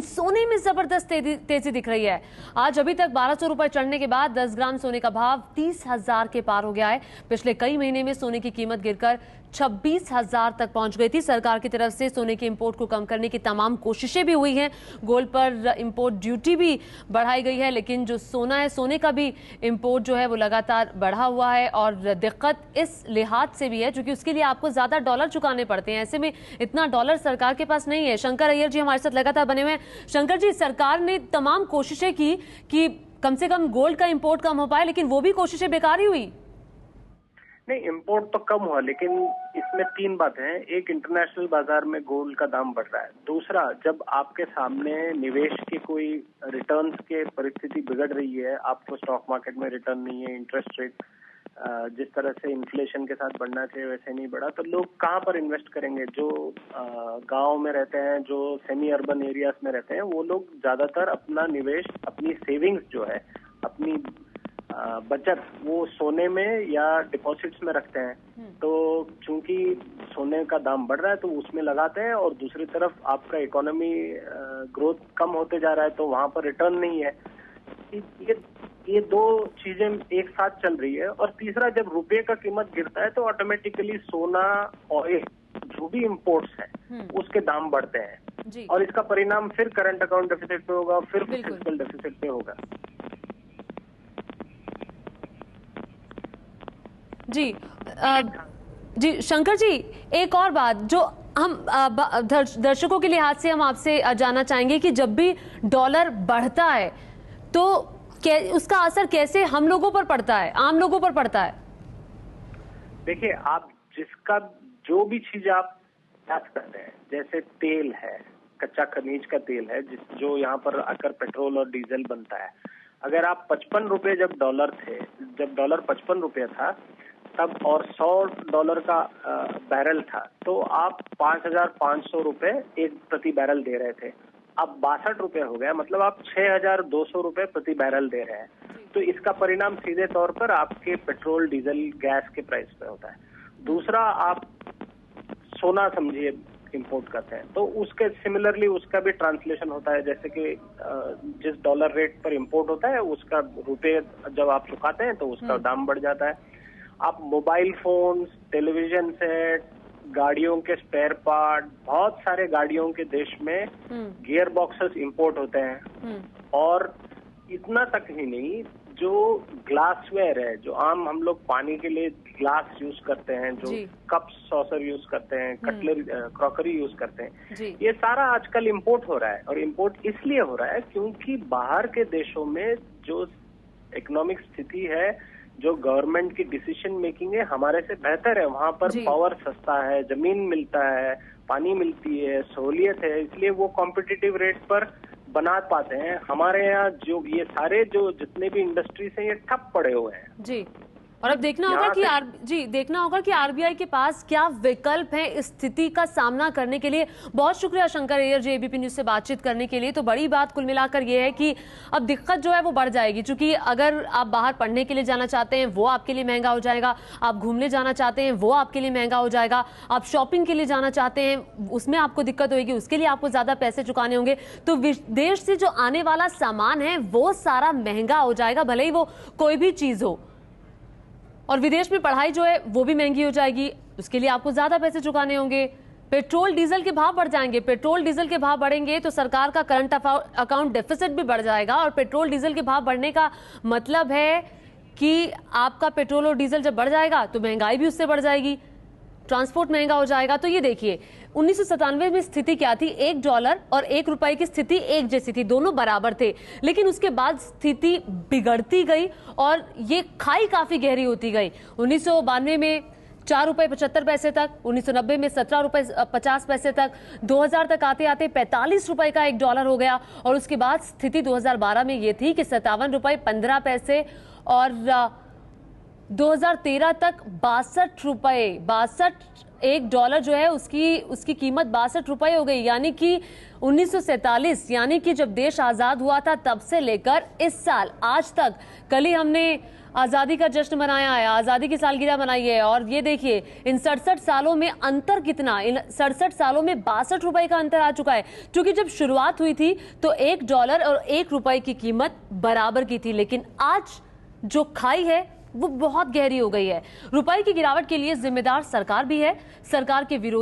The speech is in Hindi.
लेकिन सोने में जबरदस्त तेजी दिख रही है। आज अभी तक 1200 रुपए चढ़ने के बाद 10 ग्राम सोने का भाव 30,000 के पार हो गया है। पिछले कई महीने में सोने की कीमत गिरकर 26,000 तक पहुंच गई थी। सरकार की तरफ से सोने के इंपोर्ट को कम करने की तमाम कोशिशें भी हुई हैं। गोल्ड पर इंपोर्ट ड्यूटी भी बढ़ाई गई है, लेकिन जो सोना है, सोने का भी इंपोर्ट जो है वो लगातार बढ़ा हुआ है। और दिक्कत इस लिहाज से भी है क्योंकि उसके लिए आपको ज्यादा डॉलर चुकाने पड़ते हैं। ऐसे में इतना डॉलर सरकार के पास नहीं है। शंकर अय्यर जी हमारे साथ लगातार बने हुए हैं। शंकर जी, सरकार ने तमाम कोशिशें की कि कम से कम गोल्ड का इंपोर्ट कम हो पाए, लेकिन वो भी कोशिशें बेकार ही हुई। नहीं, इंपोर्ट तो कम हुआ, लेकिन इसमें तीन बातें हैं। एक, इंटरनेशनल बाजार में गोल्ड का दाम बढ़ रहा है। दूसरा, जब आपके सामने निवेश की कोई रिटर्न्स के परिस्थिति बिगड़ रही है, आपको स्टॉक मार्केट में रिटर्न नहीं है, इंटरेस्ट रेट जिस तरह से इन्फ्लेशन के साथ बढ़ना चाहिए वैसे नहीं बढ़ा, तो लोग कहाँ पर इन्वेस्ट करेंगे? जो गांव में रहते हैं, जो सेमी अर्बन एरियाज में रहते हैं, वो लोग ज्यादातर अपना निवेश, अपनी सेविंग्स जो है, अपनी बचत, वो सोने में या डिपॉजिट्स में रखते हैं। तो चूंकि सोने का दाम बढ़ रहा है तो उसमें लगाते हैं, और दूसरी तरफ आपका इकोनॉमी ग्रोथ कम होते जा रहा है तो वहां पर रिटर्न नहीं है। ये दो चीजें एक साथ चल रही है। और तीसरा, जब रुपये का कीमत गिरता है तो ऑटोमेटिकली सोना, ऑयल, जो भी इंपोर्ट्स है उसके दाम बढ़ते हैं, और इसका परिणाम फिर करंट अकाउंट डेफिसिट पे होगा, फिर फिस्कल डेफिसिट पे होगा। जी जी शंकर जी, एक और बात जो हम दर्शकों के लिहाज से हम आपसे जानना चाहेंगे कि जब भी डॉलर बढ़ता है तो उसका असर कैसे हम लोगों पर पड़ता है, आम लोगों पर पड़ता है? देखिए, आप जिसका जो भी चीज आप याद करते हैं, जैसे तेल है, कच्चा खनिज का तेल है, जो यहाँ पर आकर पेट्रोल और डीजल बनता है। अगर आप 55 रुपए जब डॉलर 55 रुपए था तब, और $100 का बैरल था, तो आप 5,500 रुपए एक प्रति बैरल दे रहे थे। अब 62 रुपए हो गया, मतलब आप 6,200 रुपए प्रति बैरल दे रहे हैं। तो इसका परिणाम सीधे तौर पर आपके पेट्रोल, डीजल, गैस के प्राइस पे होता है। दूसरा, आप सोना समझिए इंपोर्ट करते हैं तो उसके सिमिलरली उसका भी ट्रांसलेशन होता है। जैसे कि जिस डॉलर रेट पर इंपोर्ट होता है उसका रुपए जब आप चुकाते हैं तो उसका दाम बढ़ जाता है। आप मोबाइल फोन, टेलीविजन सेट, गाड़ियों के स्पेयर पार्ट, बहुत सारे गाड़ियों के देश में गियर बॉक्सेस इंपोर्ट होते हैं। और इतना तक ही नहीं, जो ग्लासवेयर है, जो आम हम लोग पानी के लिए ग्लास यूज करते हैं, जो कप्स, सॉसर यूज करते हैं, कटलरी, क्रॉकरी यूज करते हैं, ये सारा आजकल इंपोर्ट हो रहा है। और इंपोर्ट इसलिए हो रहा है क्योंकि बाहर के देशों में जो इकोनॉमिक स्थिति है, जो गवर्नमेंट की डिसीजन मेकिंग है, हमारे से बेहतर है। वहां पर पावर सस्ता है, जमीन मिलता है, पानी मिलती है, सहूलियत है, इसलिए वो कॉम्पिटिटिव रेट पर बना पाते हैं। हमारे यहाँ जो ये सारे जो जितने भी इंडस्ट्रीज हैं, ये ठप पड़े हुए हैं। जी, और अब देखना होगा कि आरबीआई के पास क्या विकल्प है इस स्थिति का सामना करने के लिए। बहुत शुक्रिया शंकर अय्यर जी, एबीपी न्यूज से बातचीत करने के लिए। तो बड़ी बात कुल मिलाकर ये है कि अब दिक्कत जो है वो बढ़ जाएगी, क्योंकि अगर आप बाहर पढ़ने के लिए जाना चाहते हैं वो आपके लिए महंगा हो जाएगा, आप घूमने जाना चाहते हैं वो आपके लिए महंगा हो जाएगा, आप शॉपिंग के लिए जाना चाहते हैं उसमें आपको दिक्कत होगी, उसके लिए आपको ज्यादा पैसे चुकाने होंगे। तो विदेश से जो आने वाला सामान है वो सारा महंगा हो जाएगा, भले ही वो कोई भी चीज हो। और विदेश में पढ़ाई जो है वो भी महंगी हो जाएगी, उसके लिए आपको ज्यादा पैसे चुकाने होंगे। पेट्रोल डीजल के भाव बढ़ जाएंगे, पेट्रोल डीजल के भाव बढ़ेंगे तो सरकार का करंट अकाउंट डेफिसिट भी बढ़ जाएगा। और पेट्रोल डीजल के भाव बढ़ने का मतलब है कि आपका पेट्रोल और डीजल जब बढ़ जाएगा तो महंगाई भी उससे बढ़ जाएगी, ट्रांसपोर्ट महंगा हो जाएगा। तो ये देखिए 1997 में स्थिति क्या थी, $1 और ₹1 की स्थिति एक जैसी थी, दोनों बराबर थे। लेकिन उसके बाद स्थिति बिगड़ती गई और ये खाई काफी गहरी होती गई। 1992 में ₹4.75 तक, 1990 में ₹17.50 तक, 2000 तक आते आते ₹45 का $1 हो गया। और उसके बाद स्थिति 2012 में ये थी कि ₹57.15 और 2013 तक ₹62 $1 जो है उसकी कीमत 62 रुपए हो गई। यानी कि 1947 यानी कि जब देश आजाद हुआ था तब से लेकर इस साल आज तक, कल ही हमने आजादी का जश्न मनाया है, आजादी की सालगिरह मनाई है, और ये देखिए इन 67 सालों में अंतर कितना, इन 67 सालों में 62 रुपए का अंतर आ चुका है। क्योंकि जब शुरुआत हुई थी तो $1 और $1 की कीमत बराबर की थी, लेकिन आज जो खाई है वो बहुत गहरी हो गई है। रुपए की गिरावट के लिए जिम्मेदार सरकार भी है, सरकार के विरोधी